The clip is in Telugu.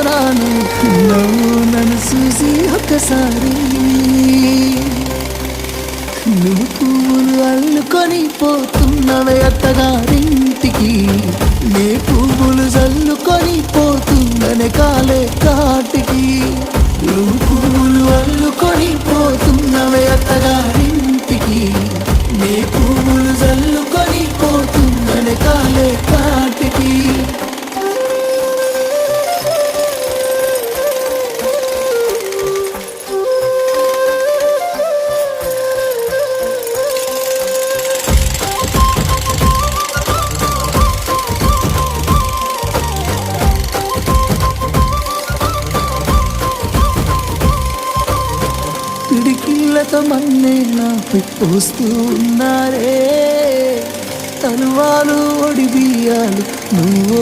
రాను నువ్వు నన్ను చూసి ఒక్కసారి నువ్వు పువ్వులు అల్లుకొని పోతున్నవే అత్తగారింటికి నే పువ్వులు చల్లుకొని పోతున్ననే కాలే కాటికి నువ్వు పువ్వులు అల్లుకొని పోతున్నవే అత్తగారింటికి నే పువ్వులు చల్లుకొని పోతున్ననే కాలే కాటికి పిడికిళ్ళతో మన్నే నాపై పోస్తూ ఉన్నారే తనువాలు ఒడి బియ్యాలు నువ్వు